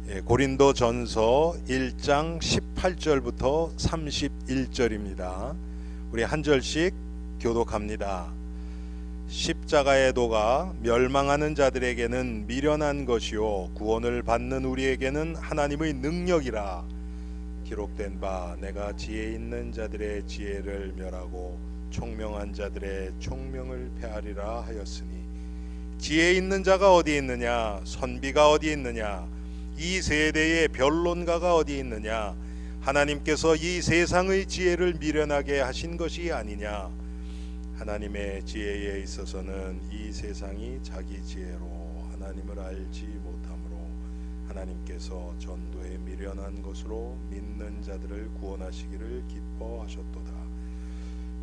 고린도전서 1장 18절부터 31절입니다. 우리 한 절씩 교독합니다. 십자가의 도가 멸망하는 자들에게는 미련한 것이요 구원을 받는 우리에게는 하나님의 능력이라. 기록된 바 내가 지혜 있는 자들의 지혜를 멸하고 총명한 자들의 총명을 폐하리라 하였으니, 지혜 있는 자가 어디 있느냐? 선비가 어디 있느냐? 이 세대의 변론가가 어디 있느냐? 하나님께서 이 세상의 지혜를 미련하게 하신 것이 아니냐? 하나님의 지혜에 있어서는 이 세상이 자기 지혜로 하나님을 알지 못하므로 하나님께서 전도에 미련한 것으로 믿는 자들을 구원하시기를 기뻐하셨도다.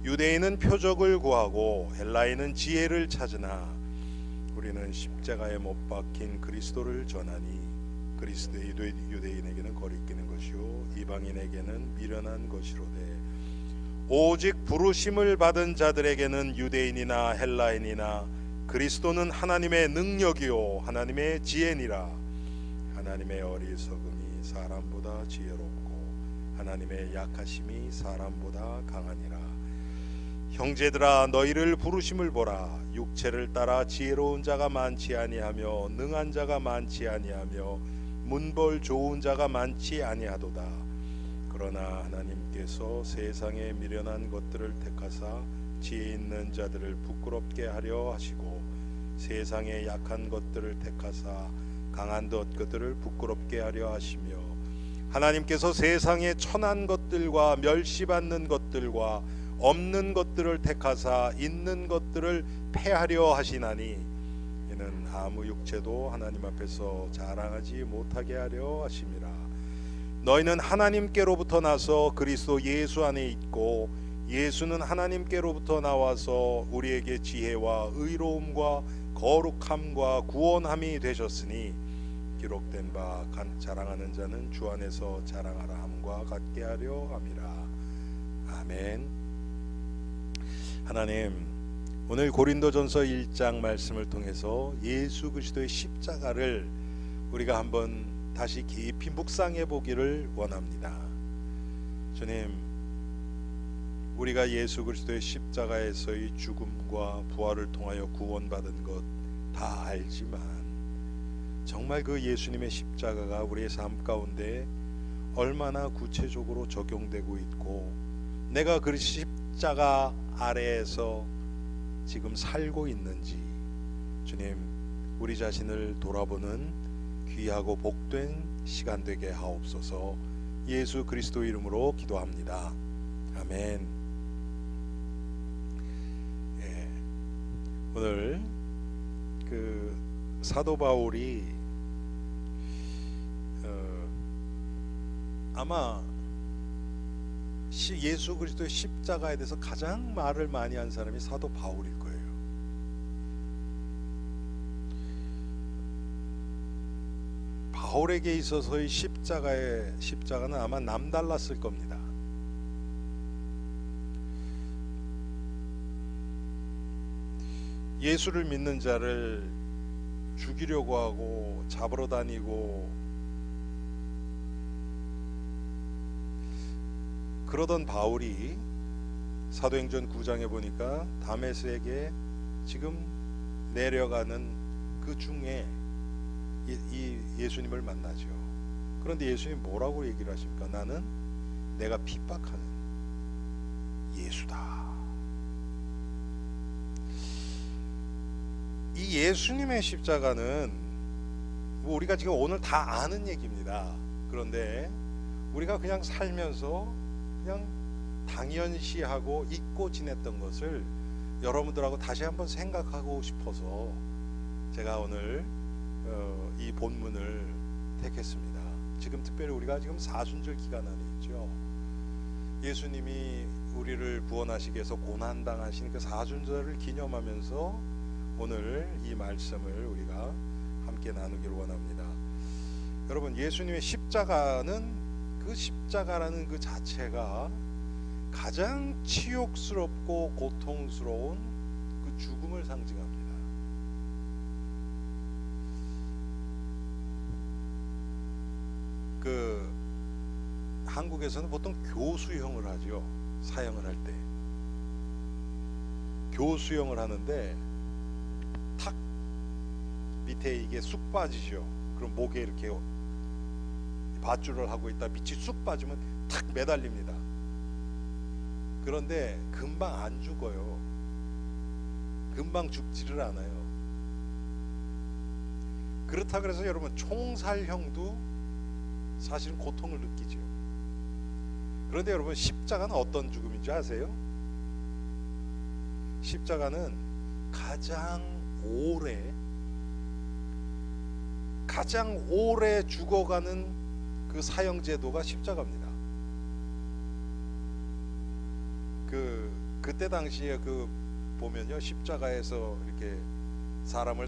유대인은 표적을 구하고 헬라인은 지혜를 찾으나 우리는 십자가에 못 박힌 그리스도를 전하니, 그리스도의 유대인에게는 거리끼는 것이요 이방인에게는 미련한 것이로되, 오직 부르심을 받은 자들에게는 유대인이나 헬라인이나 그리스도는 하나님의 능력이요 하나님의 지혜니라. 하나님의 어리석음이 사람보다 지혜롭고 하나님의 약하심이 사람보다 강하니라. 형제들아, 너희를 부르심을 보라. 육체를 따라 지혜로운 자가 많지 아니하며 능한 자가 많지 아니하며 문벌 좋은 자가 많지 아니하도다. 그러나 하나님께서 세상에 미련한 것들을 택하사 지혜 있는 자들을 부끄럽게 하려 하시고, 세상에 약한 것들을 택하사 강한 것들을 부끄럽게 하려 하시며, 하나님께서 세상에 천한 것들과 멸시받는 것들과 없는 것들을 택하사 있는 것들을 폐하려 하시나니, 이는 아무 육체도 하나님 앞에서 자랑하지 못하게 하려 하심이라. 너희는 하나님께로부터 나서 그리스도 예수 안에 있고, 예수는 하나님께로부터 나와서 우리에게 지혜와 의로움과 거룩함과 구원함이 되셨으니, 기록된 바 자랑하는 자는 주 안에서 자랑하라 함과 같게 하려 함이라. 아멘. 하나님, 오늘 고린도전서 1장 말씀을 통해서 예수 그리스도의 십자가를 우리가 한번 다시 깊이 묵상해 보기를 원합니다. 주님, 우리가 예수 그리스도의 십자가에서의 죽음과 부활을 통하여 구원받은 것 다 알지만, 정말 그 예수님의 십자가가 우리의 삶 가운데 얼마나 구체적으로 적용되고 있고, 내가 그 십자가 아래에서 지금 살고 있는지, 주님, 우리 자신을 돌아보는 귀하고 복된 시간 되게 하옵소서. 예수 그리스도 이름으로 기도합니다. 아멘. 오늘 그 사도 바울이 아마 예수 그리스도의 십자가에 대해서 가장 말을 많이 한 사람이 사도 바울일 거예요. 바울에게 있어서의 십자가는 아마 남달랐을 겁니다. 예수를 믿는 자를 죽이려고 하고 잡으러 다니고 그러던 바울이 사도행전 9장에 보니까 다메섹에 지금 내려가는 그 중에 이 예수님을 만나죠. 그런데 예수님 뭐라고 얘기를 하십니까? 나는 내가 핍박하는 예수다. 이 예수님의 십자가는 뭐 우리가 지금 오늘 다 아는 얘기입니다. 그런데 우리가 그냥 살면서 그냥 당연시하고 잊고 지냈던 것을 여러분들하고 다시 한번 생각하고 싶어서 제가 오늘 이 본문을 택했습니다. 지금 특별히 우리가 지금 사순절 기간 안에 있죠. 예수님이 우리를 구원하시기 위해서 고난당하신 그 사순절을 기념하면서 오늘 이 말씀을 우리가 함께 나누기를 원합니다. 여러분, 예수님의 십자가는, 그 십자가라는 그 자체가 가장 치욕스럽고 고통스러운 그 죽음을 상징합니다. 그 그 한국에서는 보통 교수형을 하죠. 사형을 할 때 교수형을 하는데 탁 밑에 이게 쑥 빠지죠. 그럼 목에 이렇게 밧줄을 하고 있다 밑이 쑥 빠지면 탁 매달립니다. 그런데 금방 안 죽어요. 금방 죽지를 않아요. 그렇다 그래서 여러분 총살형도 사실은 고통을 느끼죠. 그런데 여러분 십자가는 어떤 죽음인지 아세요? 십자가는 가장 오래 죽어가는 그 사형제도가 십자가입니다. 그때 당시에 보면요, 십자가에서 이렇게 사람을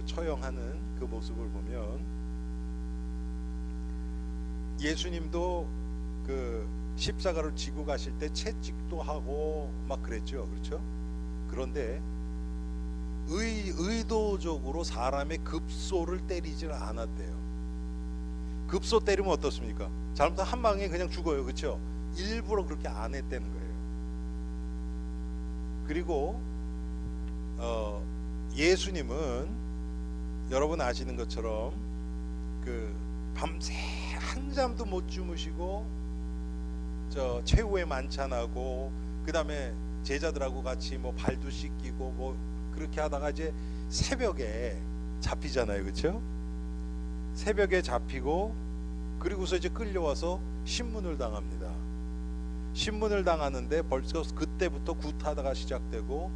처형하는 그 모습을 보면 예수님도 십자가를 지고 가실 때 채찍도 하고 막 그랬죠, 그렇죠? 그런데 의도적으로 사람의 급소를 때리질 않았대요. 급소 때리면 어떻습니까? 잘못하면 한 방에 그냥 죽어요, 그렇죠? 일부러 그렇게 안 했다는 거예요. 그리고 예수님은 여러분 아시는 것처럼 밤새 한잠도 못 주무시고 최후의 만찬하고 그 다음에 제자들하고 같이 발도 씻기고 그렇게 하다가 이제 새벽에 잡히잖아요, 그렇죠? 새벽에 잡히고 그리고서 이제 끌려와서 신문을 당합니다. 신문을 당하는데 벌써 그때부터 구타다가 시작되고,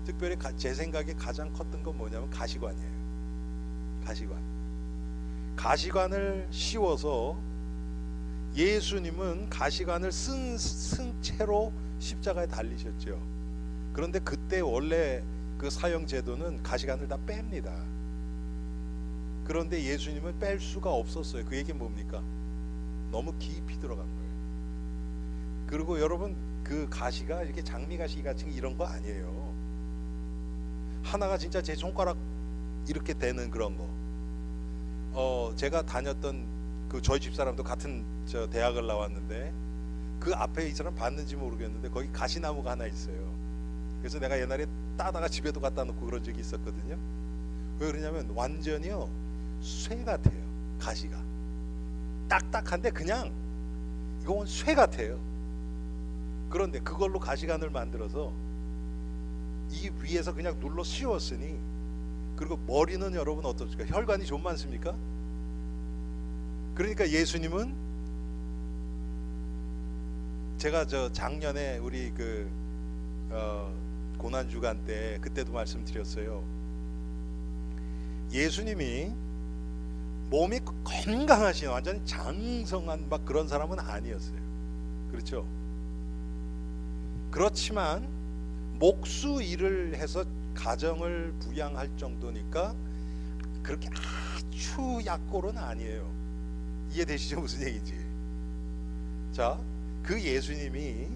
특별히 제 생각에 가장 컸던 건 뭐냐면 가시관이에요. 가시관을 씌워서 예수님은 가시관을 쓴 채로 십자가에 달리셨죠. 그런데 그때 원래 그 사형 제도는 가시관을 다 뺍니다. 그런데 예수님은 뺄 수가 없었어요. 그 얘기는 뭡니까? 너무 깊이 들어간 거예요. 그리고 여러분, 그 가시가 이렇게 장미가시 같은 이런 거 아니에요. 하나가 진짜 제 손가락 이렇게 되는 그런 거. 제가 다녔던 저희 집사람도 같은 대학을 나왔는데 그 앞에 이 사람 봤는지 모르겠는데 거기 가시나무가 하나 있어요. 그래서 내가 옛날에 따다가 집에도 갖다 놓고 그런 적이 있었거든요. 왜 그러냐면 완전히요 쇠 같아요. 가시가 딱딱한데 그냥 이건 쇠 같아요. 그런데 그걸로 가시관을 만들어서 이 위에서 그냥 눌러 씌웠으니, 그리고 머리는 여러분 어떻습니까? 혈관이 좀 많습니까? 그러니까 예수님은, 제가 작년에 우리 고난주간 때 그때도 말씀드렸어요. 예수님이 몸이 건강하신 완전히 장성한 막 그런 사람은 아니었어요. 그렇죠? 그렇지만 목수 일을 해서 가정을 부양할 정도니까 그렇게 아주 약골은 아니에요. 이해되시죠? 무슨 얘기인지. 자, 그 예수님이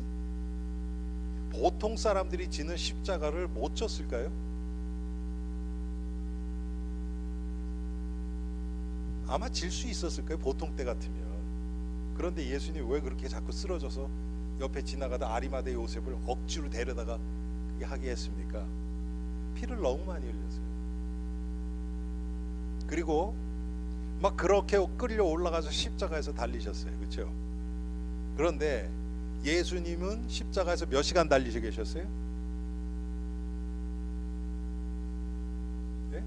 보통 사람들이 지는 십자가를 못 졌을까요? 아마 질 수 있었을 거예요, 보통 때 같으면. 그런데 예수님이 왜 그렇게 자꾸 쓰러져서 옆에 지나가다 아리마대 요셉을 억지로 데려다가 그게 하게 했습니까? 피를 너무 많이 흘렸어요. 그리고 막 그렇게 끌려 올라가서 십자가에서 달리셨어요, 그렇죠? 그런데 예수님은 십자가에서 몇 시간 달리셔 계셨어요? 네?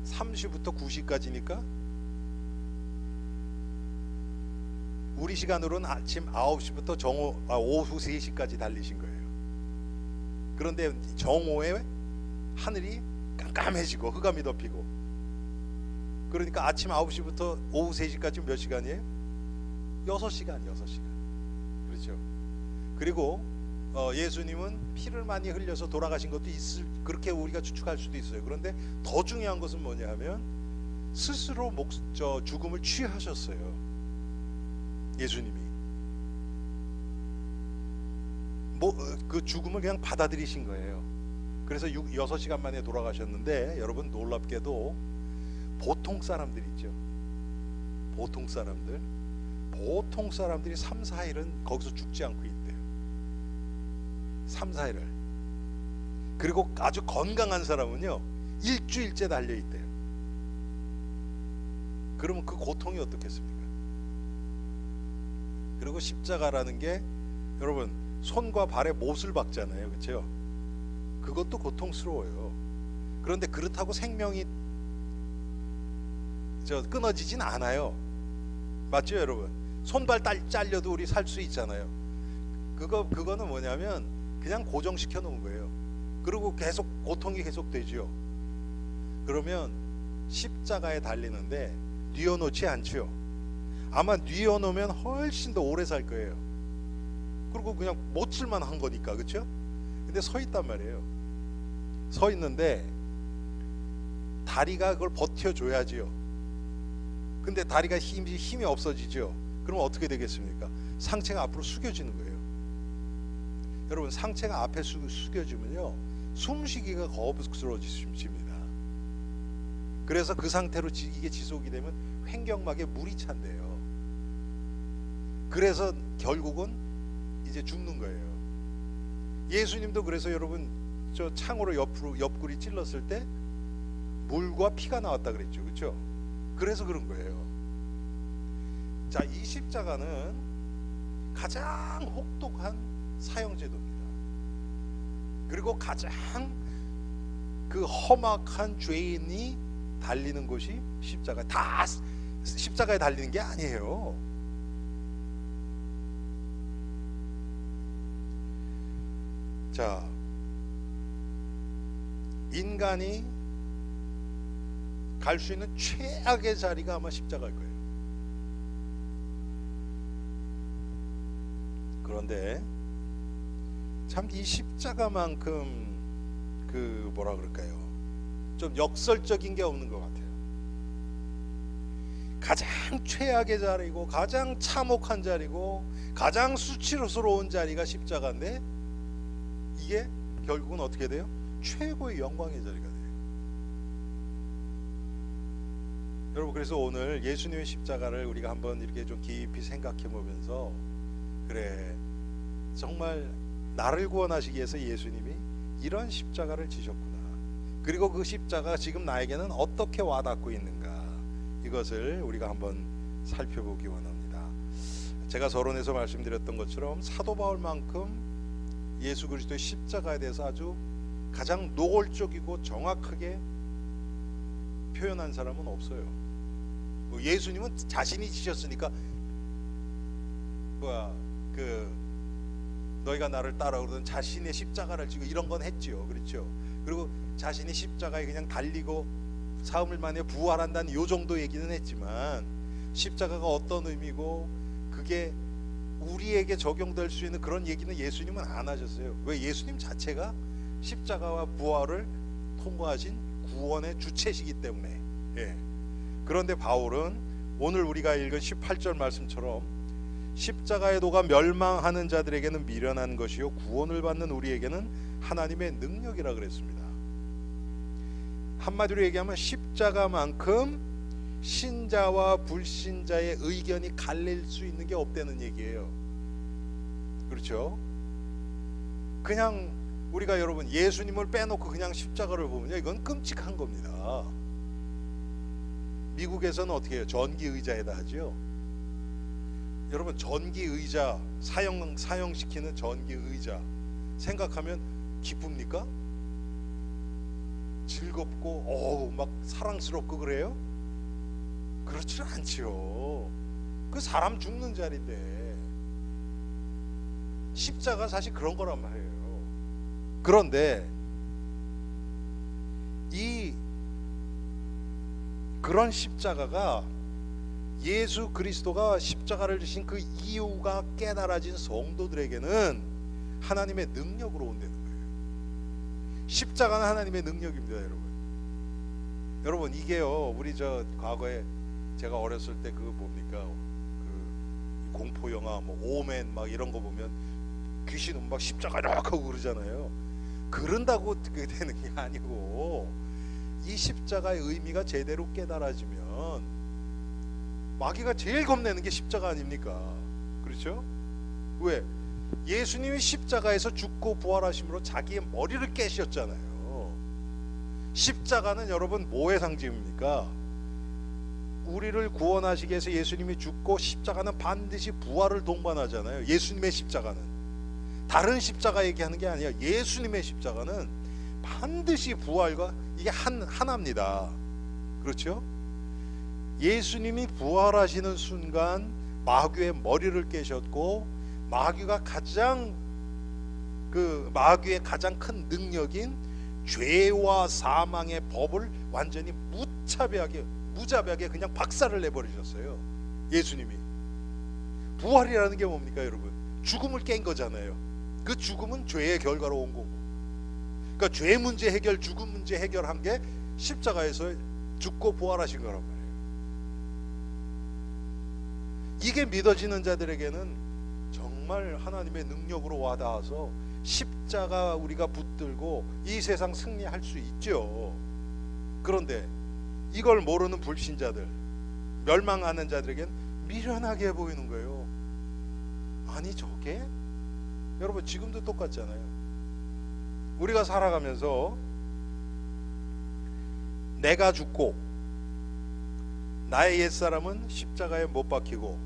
3시부터 9시까지니까 우리 시간으로는 아침 9시부터 오후 3시까지 달리신 거예요. 그런데 정오에 하늘이 깜깜해지고 흑암이 덮이고, 그러니까 아침 9시부터 오후 3시까지 몇 시간이에요? 6시간. 그렇죠? 그리고 예수님은 피를 많이 흘려서 돌아가신 것도 그렇게 우리가 추측할 수도 있어요. 그런데 더 중요한 것은 뭐냐 하면 스스로 죽음을 취하셨어요. 예수님이 그 죽음을 그냥 받아들이신 거예요. 그래서 6시간 만에 돌아가셨는데, 여러분 놀랍게도 보통 사람들 있죠. 보통 사람들이 3, 4일은 거기서 죽지 않고 있대요. 3, 4일을. 그리고 아주 건강한 사람은요, 일주일째 달려 있대요. 그러면 그 고통이 어떻겠습니까? 그리고 십자가라는 게 여러분 손과 발에 못을 박잖아요, 그렇죠? 그것도 고통스러워요. 그런데 그렇다고 생명이 끊어지진 않아요. 맞죠, 여러분? 손발 잘려도 우리 살 수 있잖아요. 그거는 뭐냐면 그냥 고정시켜 놓은 거예요. 그리고 계속 고통이 계속 되죠. 그러면 십자가에 달리는데 뉘어놓지 않죠. 아마 뉘어놓으면 훨씬 더 오래 살 거예요. 그리고 그냥 못 쓸만 한 거니까, 그렇죠? 근데 서 있단 말이에요. 서 있는데 다리가 그걸 버텨줘야지요. 근데 다리가 힘이 없어지죠. 그럼 어떻게 되겠습니까? 상체가 앞으로 숙여지는 거예요. 여러분, 상체가 앞에 숙여지면요, 숨쉬기가 거북스러워집니다. 그래서 그 상태로 이게 지속이 되면 횡격막에 물이 찬대요. 그래서 결국은 이제 죽는 거예요. 예수님도 그래서 여러분 저 창으로 옆구리 찔렀을 때 물과 피가 나왔다 그랬죠, 그렇죠? 그래서 그런 거예요. 자, 이 십자가는 가장 혹독한 사형제도입니다. 그리고 가장 그 험악한 죄인이 달리는 곳이 십자가. 다 십자가에 달리는 게 아니에요. 자, 인간이 갈 수 있는 최악의 자리가 아마 십자가일 거예요. 그런데 참 이 십자가만큼 그 뭐라 그럴까요? 좀 역설적인 게 없는 것 같아요. 가장 최악의 자리고 가장 참혹한 자리고 가장 수치스러운 자리가 십자가인데 이게 결국은 어떻게 돼요? 최고의 영광의 자리가 돼요. 여러분, 그래서 오늘 예수님의 십자가를 우리가 한번 이렇게 좀 깊이 생각해 보면서, 그래, 정말 나를 구원하시기 위해서 예수님이 이런 십자가를 지셨구나. 그리고 그 십자가 지금 나에게는 어떻게 와닿고 있는가, 이것을 우리가 한번 살펴보기 원합니다. 제가 서론에서 말씀드렸던 것처럼 사도 바울만큼 예수 그리스도의 십자가에 대해서 아주 가장 노골적이고 정확하게 표현한 사람은 없어요. 예수님은 자신이 지셨으니까 너희가 나를 따라오던 자신의 십자가를 지고 이런 건 했지요, 그렇죠? 그리고 자신이 십자가에 그냥 달리고 사흘 만에 부활한다는 요 정도 얘기는 했지만, 십자가가 어떤 의미고 그게 우리에게 적용될 수 있는 그런 얘기는 예수님은 안 하셨어요. 왜? 예수님 자체가 십자가와 부활을 통과하신 구원의 주체시기 때문에. 예. 그런데 바울은 오늘 우리가 읽은 18절 말씀처럼 십자가의 도가 멸망하는 자들에게는 미련한 것이요 구원을 받는 우리에게는 하나님의 능력이라 그랬습니다. 한마디로 얘기하면 십자가만큼 신자와 불신자의 의견이 갈릴 수 있는 게 없다는 얘기예요. 그렇죠? 그냥 우리가 여러분 예수님을 빼놓고 그냥 십자가를 보면요, 이건 끔찍한 겁니다. 미국에서는 어떻게 해요? 전기 의자에다 하죠. 여러분, 전기 의자 사용시키는 전기 의자 생각하면 기쁩니까? 즐겁고 막 사랑스럽고 그래요? 그렇지 않지요. 그 사람 죽는 자리인데. 십자가 사실 그런 거란 말이에요. 그런데 그런 십자가가, 예수 그리스도가 십자가를 지신 그 이유가 깨달아진 성도들에게는 하나님의 능력으로 온다는 거예요. 십자가는 하나님의 능력입니다, 여러분. 여러분, 이게요, 우리 과거에 제가 어렸을 때 그 뭡니까, 그 공포 영화 뭐 오멘 막 이런 거 보면 귀신은 막 십자가 이렇게 하고 그러잖아요. 그런다고 그게 되는 게 아니고, 이 십자가의 의미가 제대로 깨달아지면 마귀가 제일 겁내는 게 십자가 아닙니까? 그렇죠? 왜? 예수님이 십자가에서 죽고 부활하심으로 자기의 머리를 깨셨잖아요. 십자가는 여러분 뭐의 상징입니까? 우리를 구원하시기 위해서 예수님이 죽고, 십자가는 반드시 부활을 동반하잖아요. 예수님의 십자가는 다른 십자가 얘기하는 게 아니야. 예수님의 십자가는 반드시 부활과 이게 하나입니다. 그렇죠? 예수님이 부활하시는 순간 마귀의 머리를 깨셨고, 마귀의 가장 큰 능력인 죄와 사망의 법을 완전히 무자비하게 그냥 박살을 내버리셨어요. 예수님이. 부활이라는 게 뭡니까 여러분? 죽음을 깬 거잖아요. 그 죽음은 죄의 결과로 온 거고, 그러니까 죄 문제 해결, 죽음 문제 해결한 게 십자가에서 죽고 부활하신 거란 말이에요. 이게 믿어지는 자들에게는 정말 하나님의 능력으로 와닿아서 십자가 우리가 붙들고 이 세상 승리할 수 있죠. 그런데 이걸 모르는 불신자들, 멸망하는 자들에겐 미련하게 보이는 거예요. 아니 저게? 여러분 지금도 똑같잖아요. 우리가 살아가면서 내가 죽고 나의 옛사람은 십자가에 못 박히고,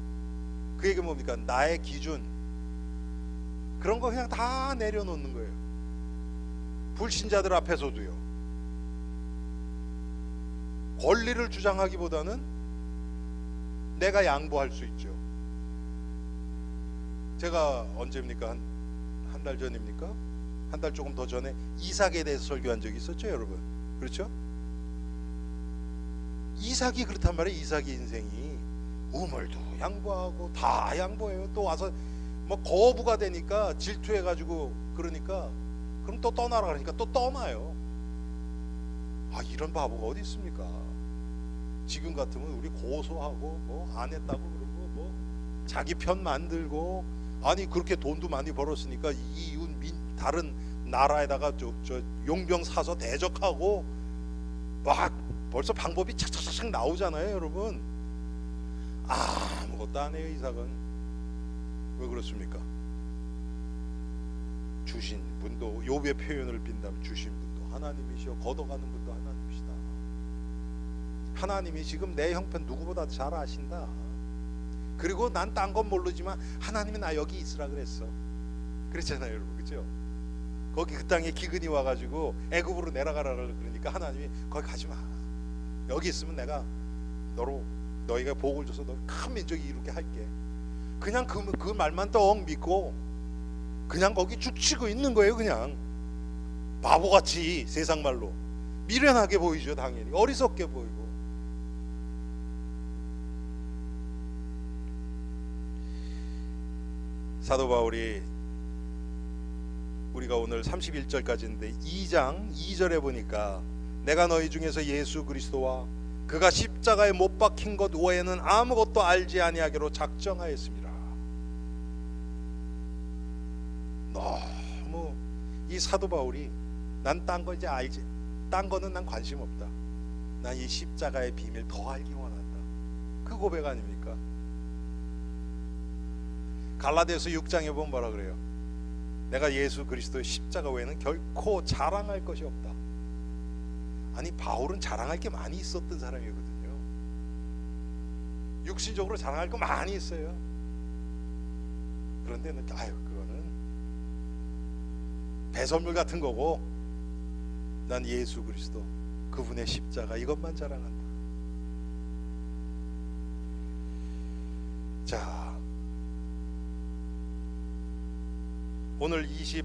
그 얘기 뭡니까? 나의 기준, 그런 거 그냥 다 내려놓는 거예요. 불신자들 앞에서도요. 권리를 주장하기보다는 내가 양보할 수 있죠. 제가 언제입니까? 한 달 전입니까? 한 달 조금 더 전에 이삭에 대해서 설교한 적이 있었죠, 여러분. 그렇죠? 이삭이 그렇단 말이에요. 이삭의 인생이 우물도 양보하고 다 양보해요. 또 와서 뭐 거부가 되니까 질투해가지고, 그러니까 그럼 또 떠나라 그러니까 또 떠나요. 아, 이런 바보가 어디 있습니까? 지금 같으면 우리 고소하고 뭐 안 했다고 그러고 뭐 자기 편 만들고, 아니 그렇게 돈도 많이 벌었으니까 이웃 다른 나라에다가 저 용병 사서 대적하고 막 벌써 방법이 착착착 나오잖아요, 여러분. 아무것도 안 해요, 이삭은. 왜 그렇습니까? 주신 분도, 욥의 표현을 빈다면 주신 분도 하나님이시오, 걷어가는 분도 하나님이시다. 하나님이 지금 내 형편 누구보다 잘 아신다. 그리고 난 딴 건 모르지만 하나님이 나 여기 있으라 그랬어. 그랬잖아요, 여러분. 그렇죠? 거기 그 땅에 기근이 와가지고 애굽으로 내려가라 그러니까 하나님이 거기 가지 마. 여기 있으면 내가 너희가 복을 줘서 너 큰 민족이 이루게 할게. 그냥 그 말만 떡 믿고 그냥 거기 죽치고 있는 거예요. 그냥 바보같이, 세상 말로 미련하게 보이죠. 당연히 어리석게 보이고. 사도 바울이, 우리가 오늘 31절까지인데 2장 2절에 보니까 내가 너희 중에서 예수 그리스도와 그가 십자가에 못 박힌 것 외에는 아무것도 알지 아니하기로 작정하였습니다. 너무 이 사도 바울이 난 딴 거 이제 알지, 딴 거는 난 관심 없다, 난 이 십자가의 비밀 더 알기 원한다, 그 고백 아닙니까? 갈라디아서 6장에 보면 뭐라 그래요? 내가 예수 그리스도의 십자가 외에는 결코 자랑할 것이 없다. 아니 바울은 자랑할 게 많이 있었던 사람이거든요. 육신적으로 자랑할 거 많이 있어요. 그런데 그거는 배설물 같은 거고, 난 예수 그리스도 그분의 십자가 이것만 자랑한다. 자, 오늘 22절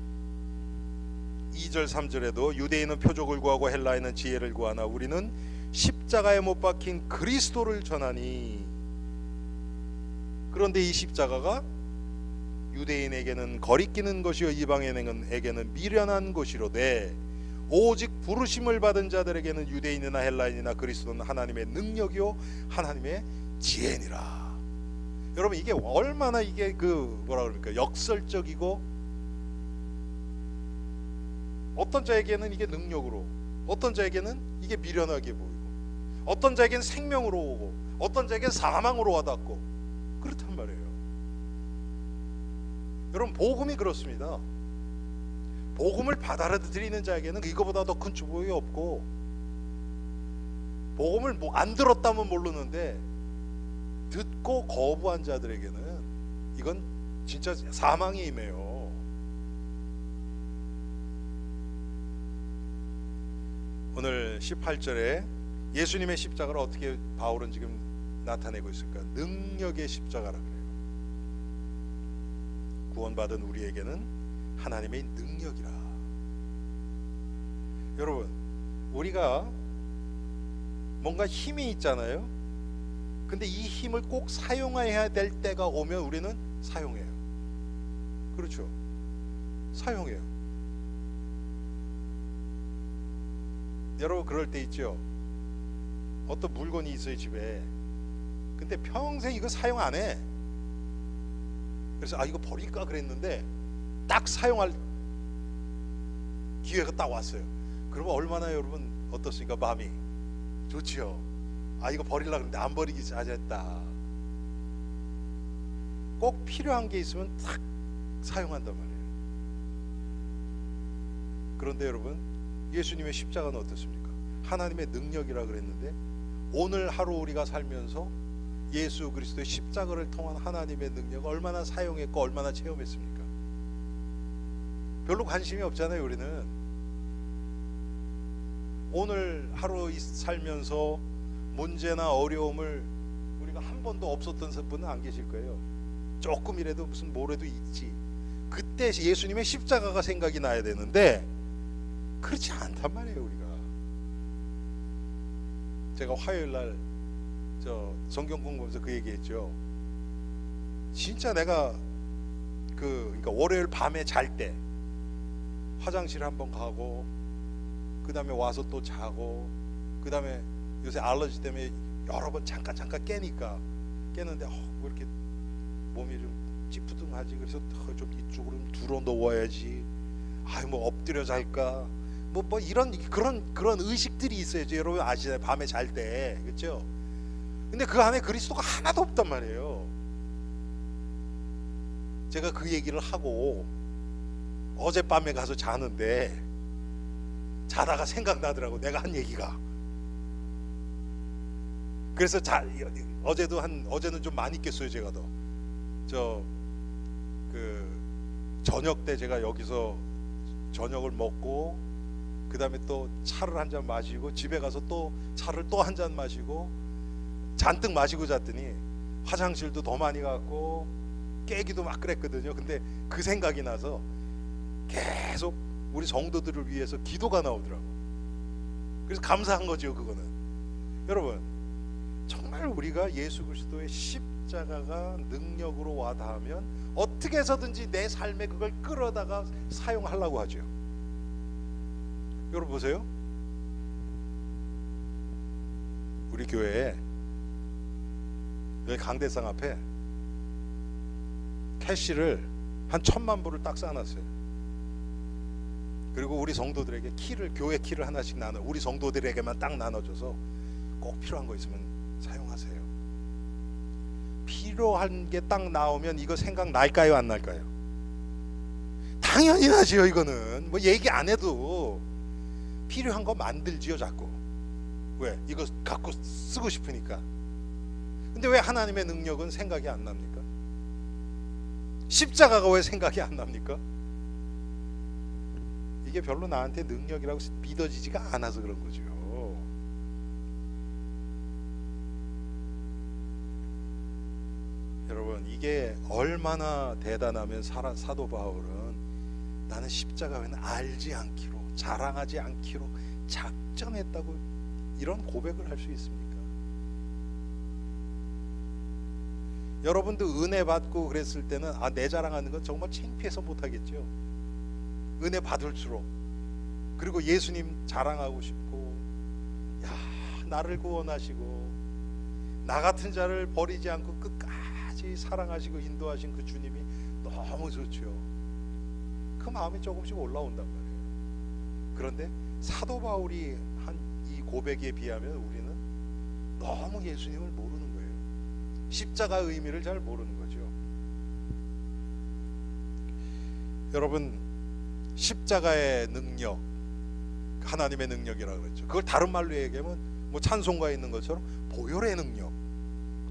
3절에도 유대인은 표적을 구하고 헬라인은 지혜를 구하나 우리는 십자가에 못 박힌 그리스도를 전하니. 그런데 이 십자가가 유대인에게는 거리끼는 것이요 이방인에게는 미련한 것이로되 오직 부르심을 받은 자들에게는 유대인이나 헬라인이나 그리스도는 하나님의 능력이요 하나님의 지혜니라. 여러분 이게 얼마나 이게 뭐라 그럽니까? 역설적이고 어떤 자에게는 이게 능력으로, 어떤 자에게는 이게 미련하게 보이고, 어떤 자에게는 생명으로 오고, 어떤 자에게는 사망으로 와닿고, 그렇단 말이에요. 여러분, 복음이 그렇습니다. 복음을 받아들이는 자에게는 이거보다 더 큰 축복이 없고, 복음을 안 들었다면 모르는데 듣고 거부한 자들에게는 이건 진짜 사망이 임해요. 오늘 18절에 예수님의 십자가를 어떻게 바울은 지금 나타내고 있을까? 능력의 십자가라 그래요. 구원받은 우리에게는 하나님의 능력이라. 여러분, 우리가 뭔가 힘이 있잖아요. 근데 이 힘을 꼭 사용해야 될 때가 오면 우리는 사용해요. 그렇죠? 사용해요. 여러분, 그럴 때 있죠. 어떤 물건이 있어요, 집에. 근데 평생 이거 사용 안 해. 그래서 이거 버릴까 그랬는데 딱 사용할 기회가 딱 왔어요. 그러면 얼마나 여러분 어떻습니까? 마음이 좋지요. 이거 버리려고 했는데 안 버리기 잘했다. 꼭 필요한 게 있으면 딱 사용한단 말이에요. 그런데 여러분, 예수님의 십자가는 어떻습니까? 하나님의 능력이라 그랬는데 오늘 하루 우리가 살면서 예수 그리스도의 십자가를 통한 하나님의 능력을 얼마나 사용했고 얼마나 체험했습니까? 별로 관심이 없잖아요. 우리는 오늘 하루 살면서 문제나 어려움을 우리가 한 번도 없었던 분은 안 계실 거예요. 조금이라도 무슨 뭐라도 있지. 그때 예수님의 십자가가 생각이 나야 되는데 그렇지 않단 말이에요. 우리가 제가 화요일날 성경 공부하면서 그 얘기했죠. 진짜 내가 그러니까 월요일 밤에 잘 때 화장실 한번 가고 그 다음에 와서 또 자고 그 다음에 요새 알러지 때문에 여러 번 잠깐 깨니까 깨는데 왜 이렇게 몸이 좀 찌푸둥하지. 그래서 좀 이쪽으로 들어 누워야지. 뭐 엎드려 잘까. 뭐 이런 그런 의식들이 있어야죠. 여러분 아시잖아요. 밤에 잘 때. 그렇죠? 근데 그 안에 그리스도가 하나도 없단 말이에요. 제가 그 얘기를 하고 어젯밤에 가서 자는데 자다가 생각나더라고. 내가 한 얘기가. 그래서 어제는 좀 많이 깼어요. 제가 저녁 때 제가 여기서 저녁을 먹고 그 다음에 또 차를 한 잔 마시고 집에 가서 또 차를 또 한 잔 마시고 잔뜩 마시고 잤더니 화장실도 더 많이 갔고 깨기도 막 그랬거든요. 근데 그 생각이 나서 계속 우리 성도들을 위해서 기도가 나오더라고. 그래서 감사한 거죠. 그거는 여러분, 정말 우리가 예수 그리스도의 십자가가 능력으로 와닿으면 어떻게 해서든지 내 삶에 그걸 끌어다가 사용하려고 하죠. 여러분 보세요. 우리 교회에 여기 강대상 앞에 캐시를 한 1,000만 불을 딱 쌓아놨어요. 그리고 우리 성도들에게 교회 키를 하나씩 우리 성도들에게만 딱 나눠줘서 꼭 필요한 거 있으면 사용하세요. 필요한 게 딱 나오면 이거 생각날까요? 안 날까요? 당연히 나지요. 이거는 뭐 얘기 안 해도 필요한 거 만들지요. 자꾸. 왜? 이거 갖고 쓰고 싶으니까. 근데 왜 하나님의 능력은 생각이 안 납니까? 십자가가 왜 생각이 안 납니까? 이게 별로 나한테 능력이라고 믿어지지가 않아서 그런 거죠. 여러분, 이게 얼마나 대단하면 사도 바울은 나는 십자가 외에는 알지 않기로, 자랑하지 않기로 작정했다고 이런 고백을 할 수 있습니까? 여러분도 은혜 받고 그랬을 때는 내 자랑하는 건 정말 창피해서 못하겠죠. 은혜 받을수록. 그리고 예수님 자랑하고 싶고, 나를 구원하시고 나 같은 자를 버리지 않고 끝까지 사랑하시고 인도하신 그 주님이 너무 좋죠. 그 마음이 조금씩 올라온단 말이에요. 그런데 사도 바울이 한 이 고백에 비하면 우리는 너무 예수님을 모르는 거예요. 십자가의 의미를 잘 모르는 거죠. 여러분, 십자가의 능력, 하나님의 능력이라고 그랬죠. 그걸 다른 말로 얘기하면 뭐 찬송가에 있는 것처럼 보혈의 능력,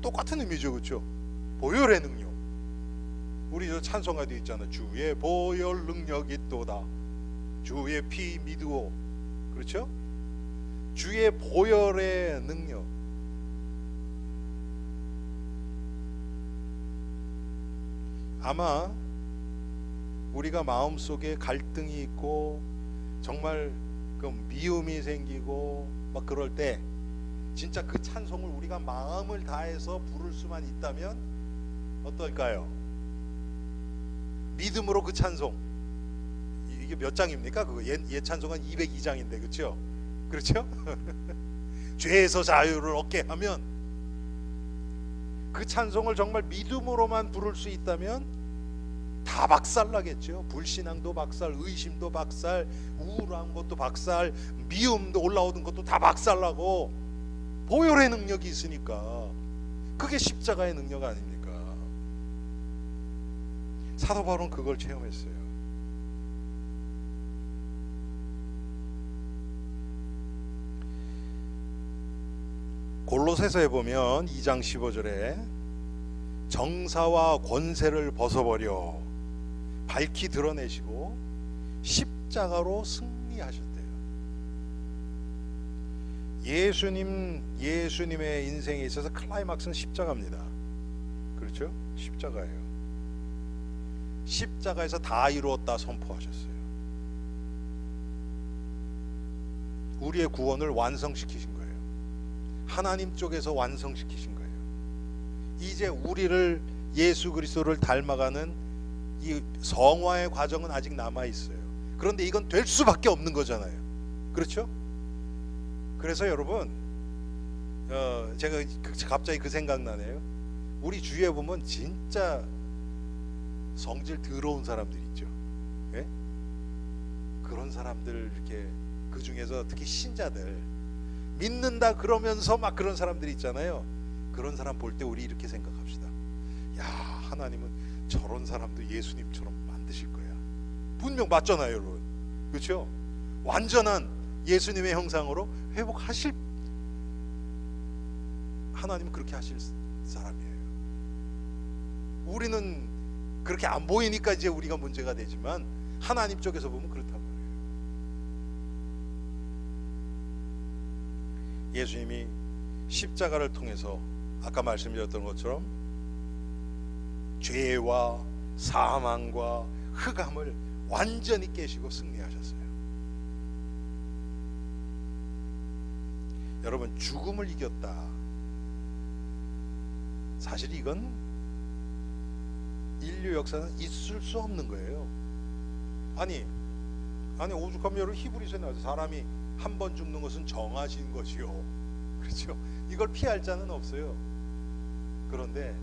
똑같은 의미죠, 그렇죠? 보혈의 능력. 우리 저 찬송가도 있잖아요. 주의 보혈 능력이 있도다, 주의 피 믿으오. 그렇죠? 주의 보혈의 능력. 아마 우리가 마음속에 갈등이 있고 정말 그 미움이 생기고 막 그럴 때 진짜 그 찬송을 우리가 마음을 다해서 부를 수만 있다면 어떨까요? 믿음으로 그 찬송, 이게 몇 장입니까? 그거 옛 찬송은 202장인데 그렇죠? 그렇죠? 죄에서 자유를 얻게 하면 그 찬송을 정말 믿음으로만 부를 수 있다면 다 박살나겠죠. 불신앙도 박살, 의심도 박살, 우울한 것도 박살, 미움도 올라오는 것도 다 박살나고 보혈의 능력이 있으니까 그게 십자가의 능력 아닙니까? 사도 바울은 그걸 체험했어요. 골로새서에 보면 2장 15절에 정사와 권세를 벗어버려 밝히 드러내시고 십자가로 승리하셨대요. 예수님의 인생에 있어서 클라이막스는 십자가입니다. 그렇죠? 십자가예요. 십자가에서 다 이루었다 선포하셨어요. 우리의 구원을 완성시키신 거예요. 하나님 쪽에서 완성시키신 거예요. 이제 우리를, 예수 그리스도를 닮아가는 이 성화의 과정은 아직 남아 있어요. 그런데 이건 될 수밖에 없는 거잖아요. 그렇죠? 그래서 여러분, 제가 갑자기 그 생각나네요. 우리 주위에 보면 진짜 성질 더러운 사람들 있죠. 예? 그런 사람들, 이렇게 그 중에서 특히 신자들 믿는다 그러면서 막 그런 사람들이 있잖아요. 그런 사람 볼 때 우리 이렇게 생각합시다. 야, 하나님은 저런 사람도 예수님처럼 만드실 거야. 분명 맞잖아요, 여러분. 그렇죠? 완전한 예수님의 형상으로 회복하실, 하나님은 그렇게 하실 사람이에요. 우리는 그렇게 안 보이니까 이제 우리가 문제가 되지만 하나님 쪽에서 보면 그렇단 말이에요. 예수님이 십자가를 통해서 아까 말씀드렸던 것처럼 죄와 사망과 흑암을 완전히 깨시고 승리하셨어요. 여러분, 죽음을 이겼다. 사실 이건 인류 역사는 있을 수 없는 거예요. 아니 오죽하면 여러분 히브리서에 나와서 사람이 한 번 죽는 것은 정하신 것이요. 그렇죠? 이걸 피할 자는 없어요. 그런데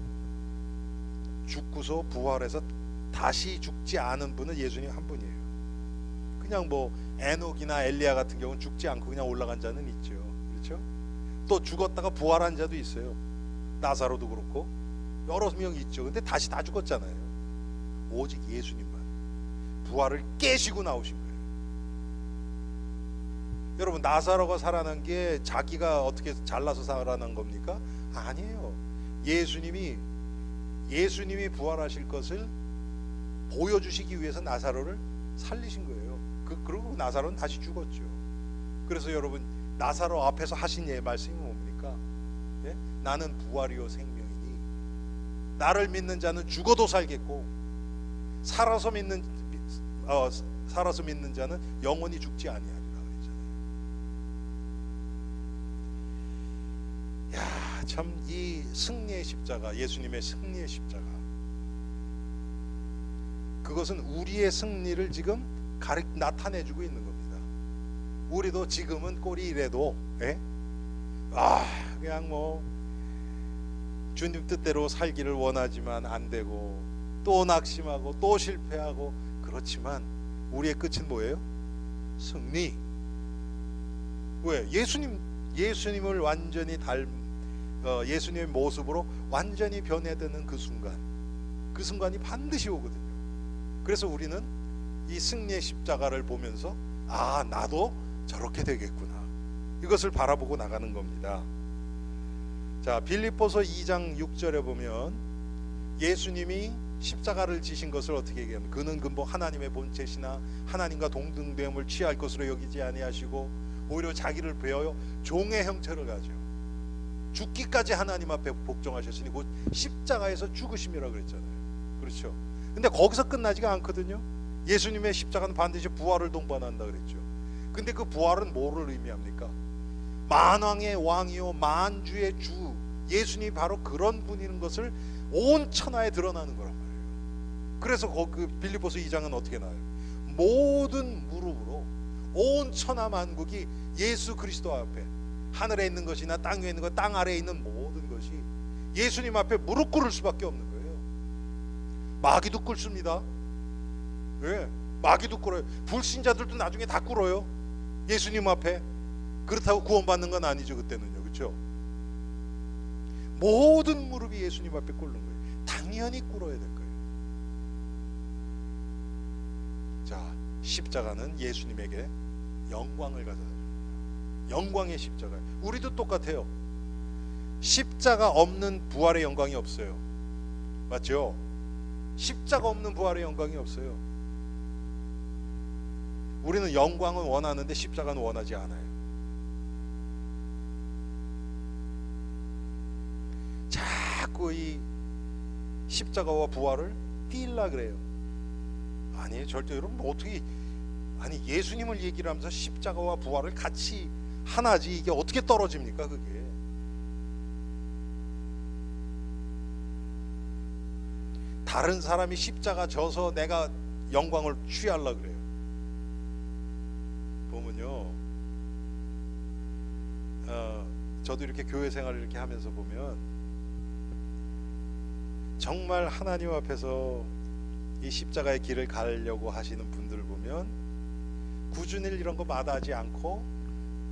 죽고서 부활해서 다시 죽지 않은 분은 예수님 한 분이에요. 그냥 뭐 에녹이나 엘리야 같은 경우는 죽지 않고 그냥 올라간 자는 있죠. 그렇죠? 또 죽었다가 부활한 자도 있어요. 나사로도 그렇고 여러 명 있죠. 근데 다시 다 죽었잖아요. 오직 예수님만 부활을 깨시고 나오신 거예요. 여러분, 나사로가 살아난 게 자기가 어떻게 잘나서 살아난 겁니까? 아니에요. 예수님이 부활하실 것을 보여주시기 위해서 나사로를 살리신 거예요. 그리고 나사로는 다시 죽었죠. 그래서 여러분, 나사로 앞에서 하신 말씀이 뭡니까? 예? 나는 부활이요 생명이니 나를 믿는 자는 죽어도 살겠고 살아서 믿는 자는 영원히 죽지 아니하리라 그랬잖아요. 야, 참 이 승리의 십자가, 예수님의 승리의 십자가, 그것은 우리의 승리를 지금 나타내주고 있는 겁니다. 우리도 지금은 꼴이 이래도 그냥 뭐 주님 뜻대로 살기를 원하지만 안 되고 또 낙심하고 또 실패하고, 그렇지만 우리의 끝은 뭐예요? 승리. 왜? 예수님을 완전히 예수님의 모습으로 완전히 변해드는 그 순간이 반드시 오거든요. 그래서 우리는 이 승리의 십자가를 보면서 나도 저렇게 되겠구나, 이것을 바라보고 나가는 겁니다. 자, 빌립보서 2장 6절에 보면 예수님이 십자가를 지신 것을 어떻게 얘기하면, 그는 근본 하나님의 본체시나 하나님과 동등됨을 취할 것으로 여기지 아니하시고 오히려 자기를 베어 종의 형체를 가져 죽기까지 하나님 앞에 복종하셨으니 곧 십자가에서 죽으심이라고 그랬잖아요. 그렇죠? 근데 거기서 끝나지가 않거든요. 예수님의 십자가는 반드시 부활을 동반한다 그랬죠. 근데 그 부활은 뭐를 의미합니까? 만왕의 왕이요 만주의 주, 예수님이 바로 그런 분인 것을 온 천하에 드러나는 거란 말이에요. 그래서 그 빌립보서 2장은 어떻게 나와요? 모든 무릎으로 온 천하 만국이 예수 그리스도 앞에, 하늘에 있는 것이나 땅 위에 있는 것, 땅 아래에 있는 모든 것이 예수님 앞에 무릎 꿇을 수밖에 없는 거예요. 마귀도 꿇습니다. 왜? 마귀도 꿇어요. 불신자들도 나중에 다 꿇어요, 예수님 앞에. 그렇다고 구원받는 건 아니죠, 그때는요. 그렇죠? 모든 무릎이 예수님 앞에 꿇는 거예요. 당연히 꿇어야 될 거예요. 자, 십자가는 예수님에게 영광을 가져다 줍니다. 영광의 십자가. 우리도 똑같아요. 십자가 없는 부활의 영광이 없어요. 맞죠? 십자가 없는 부활의 영광이 없어요. 우리는 영광은 원하는데 십자가는 원하지 않아요. 자꾸 이 십자가와 부활을 띄려 그래요. 아니에요, 절대. 여러분 어떻게, 아니 예수님을 얘기를 하면서 십자가와 부활을 같이 하나지, 이게 어떻게 떨어집니까 그게? 다른 사람이 십자가 져서 내가 영광을 취하려 그래요. 보면요, 저도 이렇게 교회 생활을 이렇게 하면서 보면 정말 하나님 앞에서 이 십자가의 길을 가려고 하시는 분들을 보면 구준일 이런 거 마다하지 않고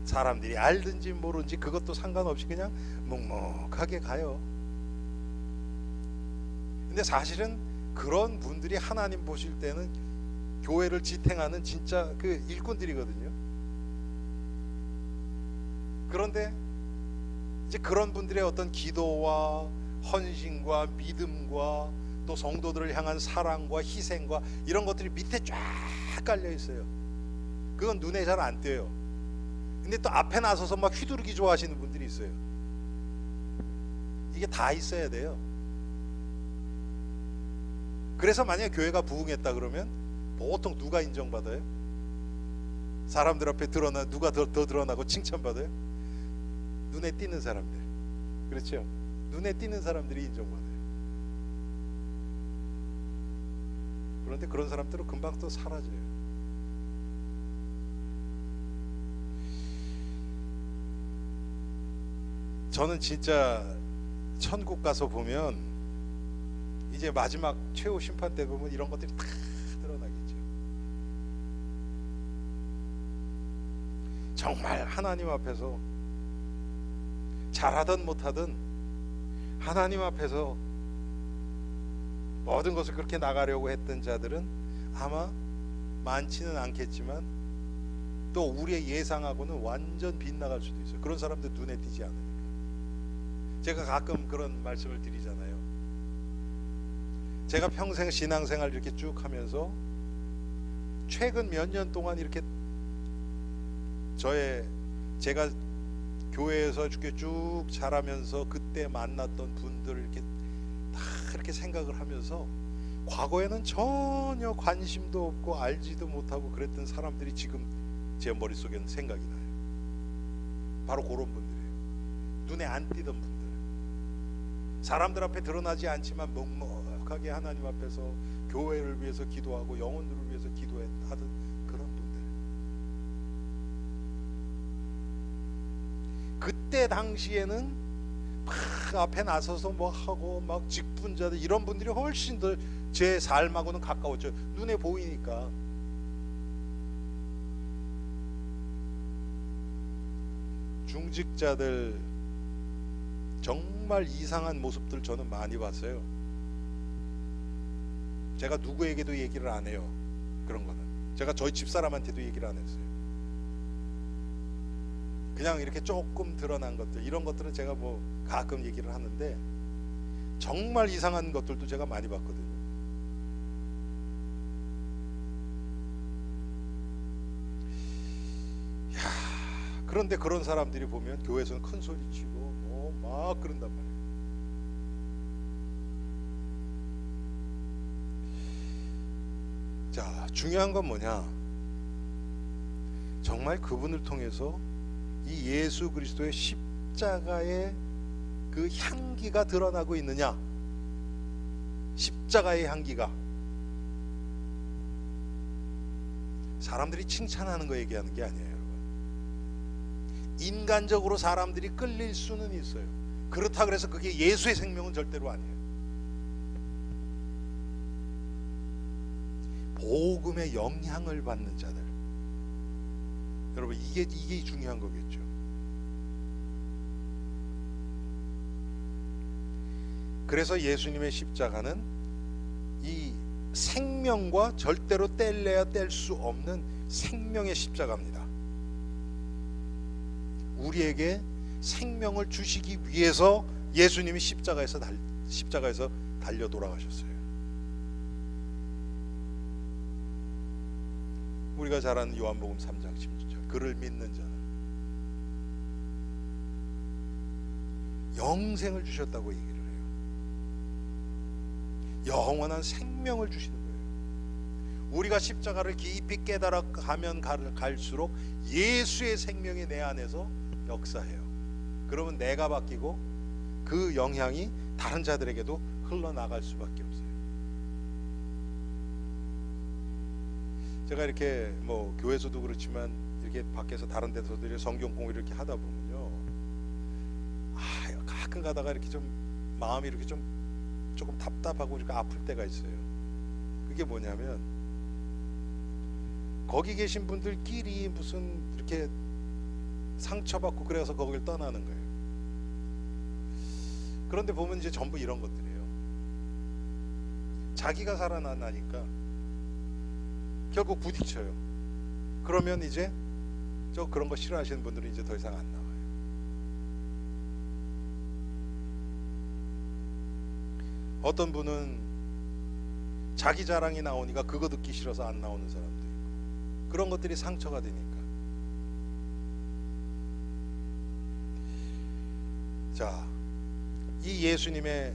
사람들이 알든지 모르든지 그것도 상관없이 그냥 묵묵하게 가요. 근데 사실은 그런 분들이 하나님 보실 때는 교회를 지탱하는 진짜 그 일꾼들이거든요. 그런데 이제 그런 분들의 어떤 기도와 헌신과 믿음과 또 성도들을 향한 사랑과 희생과 이런 것들이 밑에 쫙 깔려 있어요. 그건 눈에 잘 안 띄어요. 근데 또 앞에 나서서 막 휘두르기 좋아하시는 분들이 있어요. 이게 다 있어야 돼요. 그래서 만약에 교회가 부흥했다 그러면 보통 누가 인정받아요? 사람들 앞에 드러나, 누가 더 드러나고 칭찬받아요? 눈에 띄는 사람들. 그렇죠? 눈에 띄는 사람들이 인정받아요. 그런데 그런 사람들은 금방 또 사라져요. 저는 진짜 천국 가서 보면 이제 마지막 최후 심판 때 보면 이런 것들이 다 드러나겠죠. 정말 하나님 앞에서 잘하든 못하든 하나님 앞에서 모든 것을 그렇게 나가려고 했던 자들은 아마 많지는 않겠지만 또 우리의 예상하고는 완전 빗나갈 수도 있어요. 그런 사람들 눈에 띄지 않으니까. 제가 가끔 그런 말씀을 드리잖아요. 제가 평생 신앙생활 이렇게 쭉 하면서 최근 몇 년 동안 이렇게 제가 교회에서 이렇게 쭉 자라면서 그때 만났던 분들을 이렇게 다 이렇게 생각을 하면서 과거에는 전혀 관심도 없고 알지도 못하고 그랬던 사람들이 지금 제 머릿속에는 생각이 나요. 바로 그런 분들이에요. 눈에 안 띄던 분들. 사람들 앞에 드러나지 않지만 묵묵하게 하나님 앞에서 교회를 위해서 기도하고 영혼들을 위해서 기도하던 그런 분들. 그때 당시에는 막 앞에 나서서 뭐 하고 막 직분자들 이런 분들이 훨씬 더 제 삶하고는 가까웠죠. 눈에 보이니까. 중직자들 정말 이상한 모습들 저는 많이 봤어요. 제가 누구에게도 얘기를 안 해요. 그런 거는 제가 저희 집사람한테도 얘기를 안 했어요. 그냥 이렇게 조금 드러난 것들, 이런 것들은 제가 뭐 가끔 얘기를 하는데 정말 이상한 것들도 제가 많이 봤거든요. 그런데 그런 사람들이 보면 교회에서는 큰 소리 치고 뭐 막 그런단 말이에요. 자, 중요한 건 뭐냐? 정말 그분을 통해서 이 예수 그리스도의 십자가의 그 향기가 드러나고 있느냐? 십자가의 향기가. 사람들이 칭찬하는 거 얘기하는 게 아니에요. 인간적으로 사람들이 끌릴 수는 있어요. 그렇다 그래서 그게 예수의 생명은 절대로 아니에요. 복음의 영향을 받는 자들. 여러분, 이게 중요한 거겠죠. 그래서 예수님의 십자가는 이 생명과 절대로 뗄래야 뗄 수 없는 생명의 십자가입니다. 우리에게 생명을 주시기 위해서 예수님이 십자가에서 달려 돌아가셨어요. 우리가 잘 아는 요한복음 3장 16절, 그를 믿는 자는 영생을 주셨다고 얘기를 해요. 영원한 생명을 주시는 거예요. 우리가 십자가를 깊이 깨달아 가면 갈수록 예수의 생명이 내 안에서 역사해요. 그러면 내가 바뀌고 그 영향이 다른 자들에게도 흘러나갈 수밖에 없어요. 제가 이렇게 뭐 교회에서도 그렇지만 이렇게 밖에서 다른 데서도 성경 공부 이렇게 하다 보면요, 가끔 가다가 이렇게 좀 마음이 이렇게 좀 조금 답답하고 이렇게 아플 때가 있어요. 그게 뭐냐면 거기 계신 분들끼리 무슨 이렇게 상처받고 그래서 거길 떠나는 거예요. 그런데 보면 이제 전부 이런 것들이에요. 자기가 살아나니까 결국 부딪혀요. 그러면 이제 그런 거 싫어하시는 분들은 이제 더 이상 안 나와요. 어떤 분은 자기 자랑이 나오니까 그거 듣기 싫어서 안 나오는 사람도 있고, 그런 것들이 상처가 되니까. 자, 이 예수님의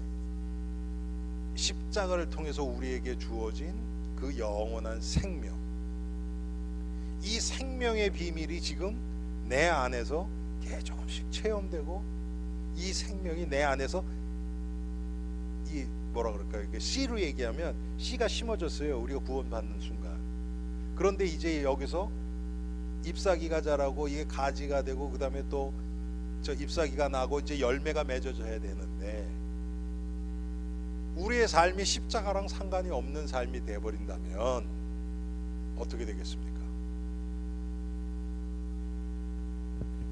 십자가를 통해서 우리에게 주어진 그 영원한 생명, 이 생명의 비밀이 지금 내 안에서 조금씩 체험되고, 이 생명이 내 안에서 이 뭐라 그럴까요? 이게 씨로 얘기하면 씨가 심어졌어요. 우리가 구원받는 순간. 그런데 이제 여기서 잎사귀가 자라고 이게 가지가 되고, 그 다음에 또 저 잎사귀가 나고 이제 열매가 맺어져야 되는데, 우리의 삶이 십자가랑 상관이 없는 삶이 되어버린다면 어떻게 되겠습니까?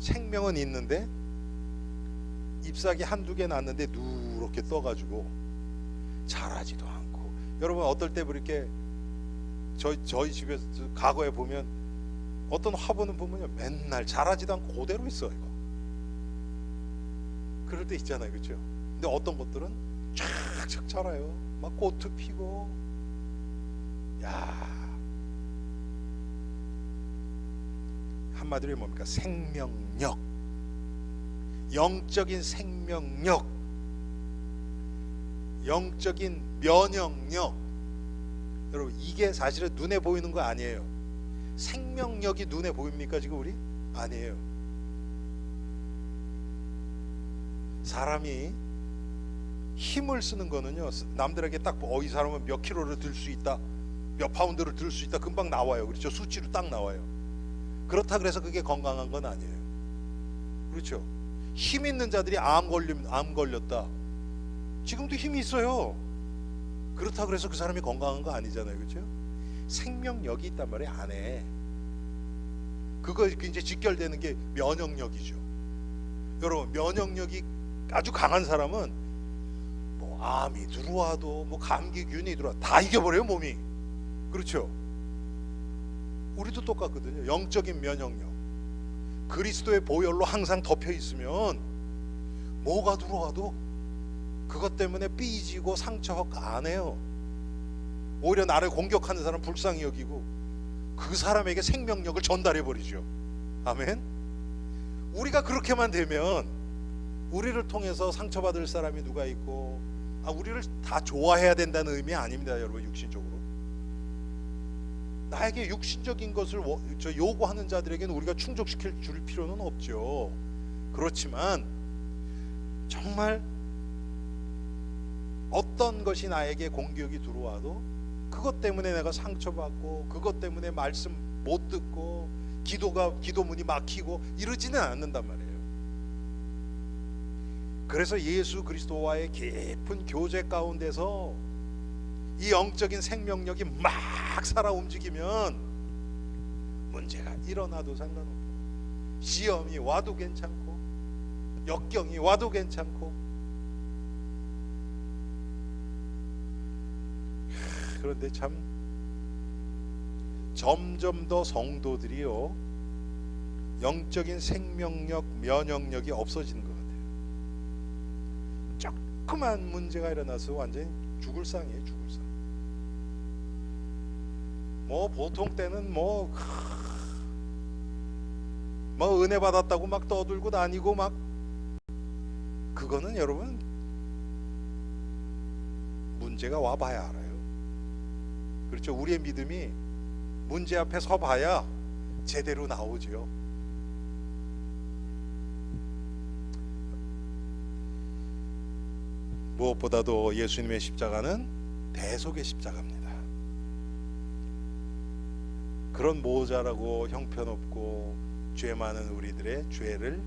생명은 있는데 잎사귀 한두 개 났는데 누렇게 떠가지고 자라지도 않고. 여러분, 어떨 때 이렇게 저희 집에서 과거에 보면 어떤 화분은 보면요, 맨날 자라지도 않고 그대로 있어. 이거 그럴 때 있잖아요, 그렇죠? 근데 어떤 것들은 쫙쫙 자라요. 막 꽃도 피고. 야, 한마디로 뭡니까? 생명력, 영적인 생명력, 영적인 면역력. 여러분, 이게 사실은 눈에 보이는 거 아니에요. 생명력이 눈에 보입니까 지금 우리? 아니에요. 사람이 힘을 쓰는 거는요, 남들에게 딱 이 사람은 몇 킬로를 들 수 있다, 몇 파운드를 들 수 있다, 금방 나와요. 그렇죠? 수치로 딱 나와요. 그렇다 그래서 그게 건강한 건 아니에요. 그렇죠? 힘 있는 자들이 암 걸렸다, 지금도 힘이 있어요. 그렇다 그래서 그 사람이 건강한 거 아니잖아요. 그렇죠? 생명력이 있단 말이에요, 안에. 그거 이제 직결되는 게 면역력이죠. 여러분, 면역력이 아주 강한 사람은 뭐 암이 들어와도 뭐 감기균이 들어와도 다 이겨버려요, 몸이. 그렇죠? 우리도 똑같거든요. 영적인 면역력, 그리스도의 보혈로 항상 덮여 있으면 뭐가 들어와도 그것 때문에 삐지고 상처 안 해요. 오히려 나를 공격하는 사람 불쌍히 여기고 그 사람에게 생명력을 전달해 버리죠. 아멘. 우리가 그렇게만 되면 우리를 통해서 상처받을 사람이 누가 있고, 우리를 다 좋아해야 된다는 의미 아닙니다, 여러분. 육신적으로 나에게 육신적인 것을 요구하는 자들에게는 우리가 충족시킬 줄 필요는 없죠. 그렇지만 정말 어떤 것이 나에게 공격이 들어와도 그것 때문에 내가 상처받고 그것 때문에 말씀 못 듣고 기도문이 막히고 이러지는 않는단 말이에요. 그래서 예수 그리스도와의 깊은 교제 가운데서 이 영적인 생명력이 막 살아 움직이면 문제가 일어나도 상관없고, 시험이 와도 괜찮고, 역경이 와도 괜찮고. 그런데 참 점점 더 성도들이요, 영적인 생명력, 면역력이 없어지는 것 같아요. 조그만 문제가 일어나서 완전히 죽을 상이에요, 죽을 상. 뭐 보통 때는 뭐 은혜 받았다고 막 떠들고 다니고 막, 그거는 여러분 문제가 와봐야 알아요. 그렇죠? 우리의 믿음이 문제 앞에 서봐야 제대로 나오죠. 무엇보다도 예수님의 십자가는 대속의 십자가입니다. 그런 모자라고 형편없고 죄 많은 우리들의 죄를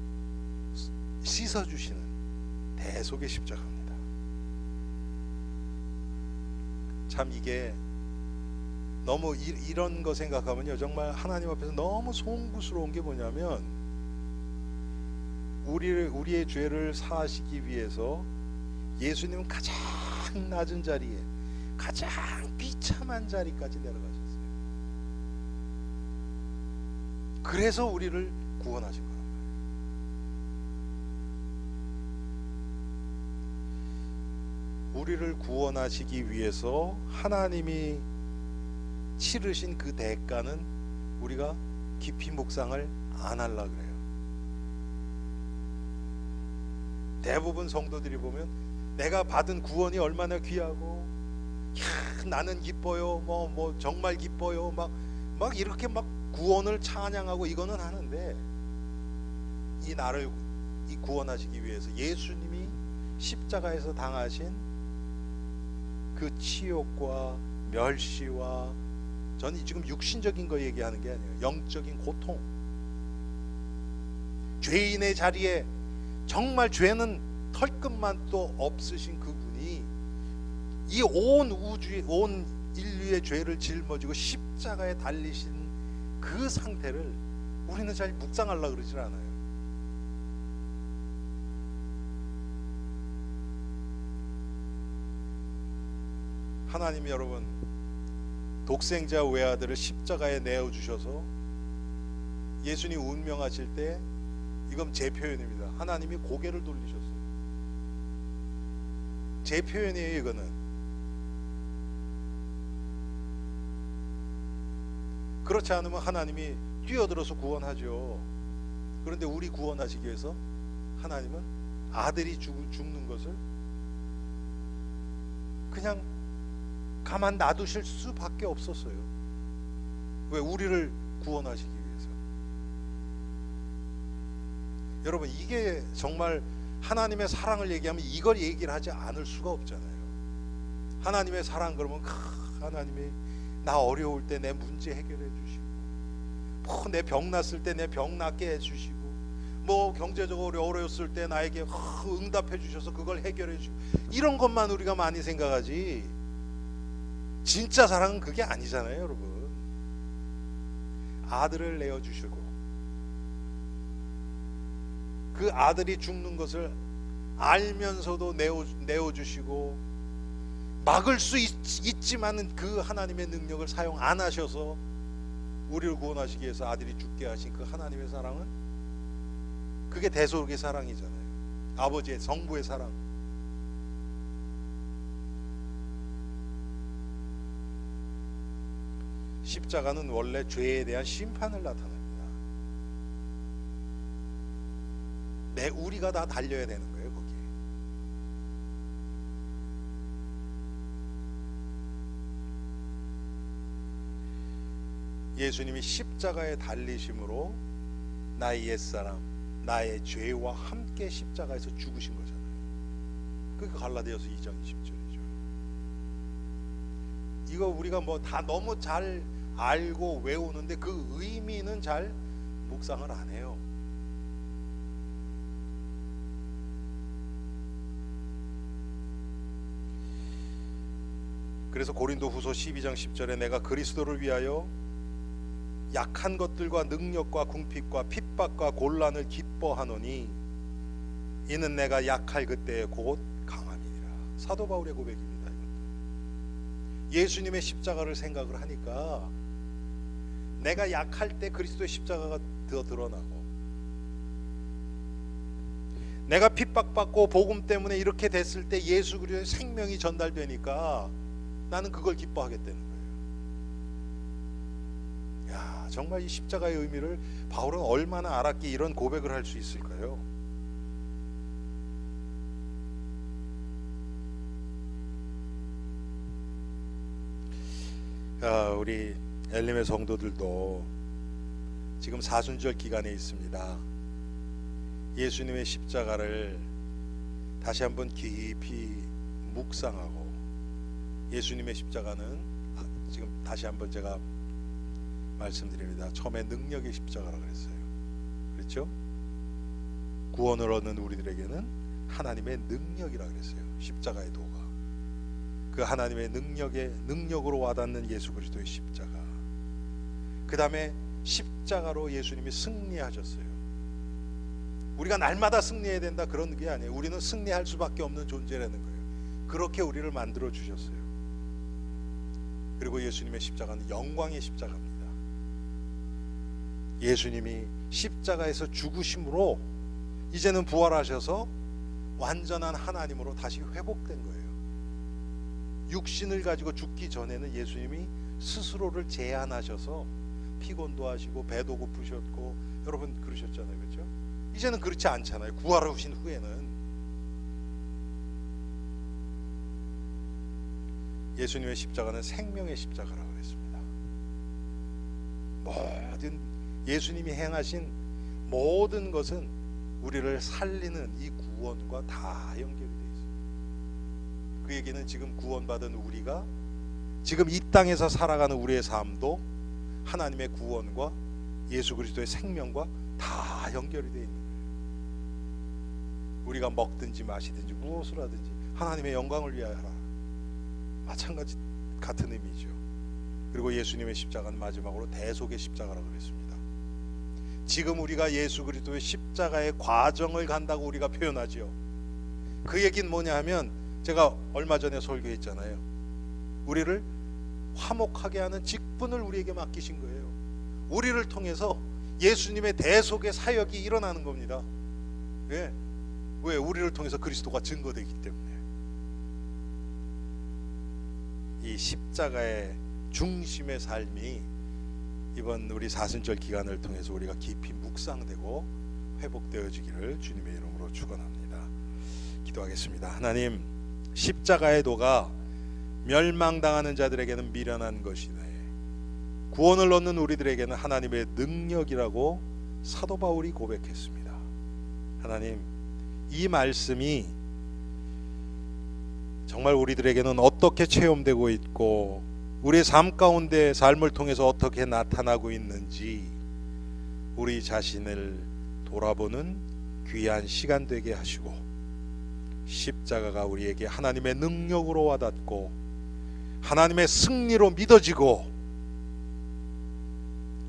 씻어주시는 대속의 십자가입니다. 참 이게 너무 이런 거 생각하면요, 정말 하나님 앞에서 너무 송구스러운 게 뭐냐면, 우리의 죄를 사하시기 위해서 예수님은 가장 낮은 자리에, 가장 비참한 자리까지 내려가셨어요. 그래서 우리를 구원하신 거란 말이에요. 우리를 구원하시기 위해서 하나님이 치르신 그 대가는 우리가 깊이 묵상을 안 하려고 그래요. 대부분 성도들이 보면 내가 받은 구원이 얼마나 귀하고, 나는 기뻐요, 뭐 정말 기뻐요, 막 이렇게 막 구원을 찬양하고 이거는 하는데, 이 나를 구원하시기 위해서 예수님이 십자가에서 당하신 그 치욕과 멸시와, 저는 지금 육신적인 거 얘기하는 게 아니에요, 영적인 고통, 죄인의 자리에 정말 죄는 털끝만도 없으신 그분이 이 온 우주의, 온 인류의 죄를 짊어지고 십자가에 달리신 그 상태를 우리는 잘 묵상하려고 그러질 않아요. 하나님이 여러분 독생자 외아들을 십자가에 내어주셔서 예수님 운명하실 때, 이건 제 표현입니다, 하나님이 고개를 돌리셨어요. 제 표현이에요, 이거는. 그렇지 않으면 하나님이 뛰어들어서 구원하죠. 그런데 우리 구원하시기 위해서 하나님은 아들이 죽는 것을 그냥 가만 놔두실 수밖에 없었어요. 왜? 우리를 구원하시기 위해서. 여러분, 이게 정말 하나님의 사랑을 얘기하면 이걸 얘기를 하지 않을 수가 없잖아요. 하나님의 사랑 그러면 하나님이 나 어려울 때 내 문제 해결해 주시고, 내 병 났을 때 내 병 낫게 해주시고, 뭐 경제적으로 어려웠을 때 나에게 응답해 주셔서 그걸 해결해 주시고, 이런 것만 우리가 많이 생각하지 진짜 사랑은 그게 아니잖아요, 여러분. 아들을 내어주시고 그 아들이 죽는 것을 알면서도 내어주시고, 막을 수 있지만은 그 하나님의 능력을 사용 안 하셔서 우리를 구원하시기 위해서 아들이 죽게 하신 그 하나님의 사랑은, 그게 대속의 사랑이잖아요. 아버지의 성부의 사랑. 십자가는 원래 죄에 대한 심판을 나타냅니다. 우리가 다 달려야 되는 거예요, 거기에. 예수님이 십자가에 달리심으로 나의 옛사람, 나의 죄와 함께 십자가에서 죽으신 거잖아요. 그게 갈라디아서 2장 20절이죠. 이거 우리가 뭐 다 너무 잘 알고 외우는데 그 의미는 잘 묵상을 안 해요. 그래서 고린도후서 12장 10절에 내가 그리스도를 위하여 약한 것들과 능력과 궁핍과 핍박과 곤란을 기뻐하노니 이는 내가 약할 그때에 곧 강함이니라. 사도 바울의 고백입니다. 예수님의 십자가를 생각을 하니까 내가 약할 때 그리스도의 십자가가 더 드러나고, 내가 핍박받고 복음 때문에 이렇게 됐을 때 예수 그리스도의 생명이 전달되니까 나는 그걸 기뻐하겠다는 거예요. 야, 정말 이 십자가의 의미를 바울은 얼마나 알았기에 이런 고백을 할 수 있을까요? 우리 엘림의 성도들도 지금 사순절 기간에 있습니다. 예수님의 십자가를 다시 한번 깊이 묵상하고, 예수님의 십자가는 지금 다시 한번 제가 말씀드립니다. 처음에 능력의 십자가라고 그랬어요. 그렇죠? 구원을 얻는 우리들에게는 하나님의 능력이라고 그랬어요. 십자가의 도가. 그 하나님의 능력으로 와닿는 예수 그리스도의 십자가. 그 다음에 십자가로 예수님이 승리하셨어요. 우리가 날마다 승리해야 된다 그런 게 아니에요. 우리는 승리할 수밖에 없는 존재라는 거예요. 그렇게 우리를 만들어 주셨어요. 그리고 예수님의 십자가는 영광의 십자가입니다. 예수님이 십자가에서 죽으심으로 이제는 부활하셔서 완전한 하나님으로 다시 회복된 거예요. 육신을 가지고 죽기 전에는 예수님이 스스로를 제한하셔서 피곤도 하시고 배도 고프셨고 여러분 그러셨잖아요. 그렇죠? 이제는 그렇지 않잖아요. 부활하신 후에는 예수님의 십자가는 생명의 십자가라고 했습니다. 모든 예수님이 행하신 모든 것은 우리를 살리는 이 구원과 다 연결이 되어 있습니다. 그 얘기는 지금 구원받은 우리가 지금 이 땅에서 살아가는 우리의 삶도 하나님의 구원과 예수 그리스도의 생명과 다 연결이 되어 있는 거예요. 우리가 먹든지 마시든지 무엇을 하든지 하나님의 영광을 위하여 하라. 마찬가지 같은 의미죠. 그리고 예수님의 십자가는 마지막으로 대속의 십자가라고 했습니다. 지금 우리가 예수 그리스도의 십자가의 과정을 간다고 우리가 표현하죠. 그 얘기는 뭐냐 하면 제가 얼마 전에 설교했잖아요. 우리를 화목하게 하는 직분을 우리에게 맡기신 거예요. 우리를 통해서 예수님의 대속의 사역이 일어나는 겁니다. 왜? 우리를 통해서 그리스도가 증거되기 때문에. 이 십자가의 중심의 삶이 이번 우리 사순절 기간을 통해서 우리가 깊이 묵상되고 회복되어지기를 주님의 이름으로 축원합니다. 기도하겠습니다. 하나님, 십자가의 도가 멸망당하는 자들에게는 미련한 것이네, 구원을 얻는 우리들에게는 하나님의 능력이라고 사도 바울이 고백했습니다. 하나님, 이 말씀이 정말 우리들에게는 어떻게 체험되고 있고 우리의 삶 가운데 삶을 통해서 어떻게 나타나고 있는지 우리 자신을 돌아보는 귀한 시간 되게 하시고, 십자가가 우리에게 하나님의 능력으로 와닿고 하나님의 승리로 믿어지고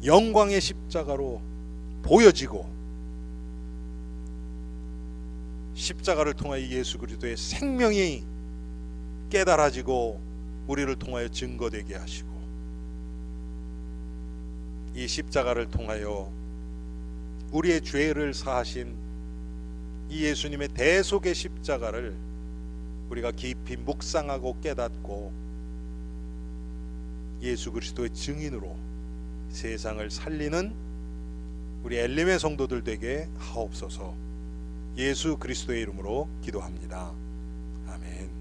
영광의 십자가로 보여지고 십자가를 통하여 예수 그리스도의 생명이 깨달아지고 우리를 통하여 증거되게 하시고, 이 십자가를 통하여 우리의 죄를 사하신 이 예수님의 대속의 십자가를 우리가 깊이 묵상하고 깨닫고 예수 그리스도의 증인으로 세상을 살리는 우리 엘림의 성도들 되게 하옵소서. 예수 그리스도의 이름으로 기도합니다. 아멘.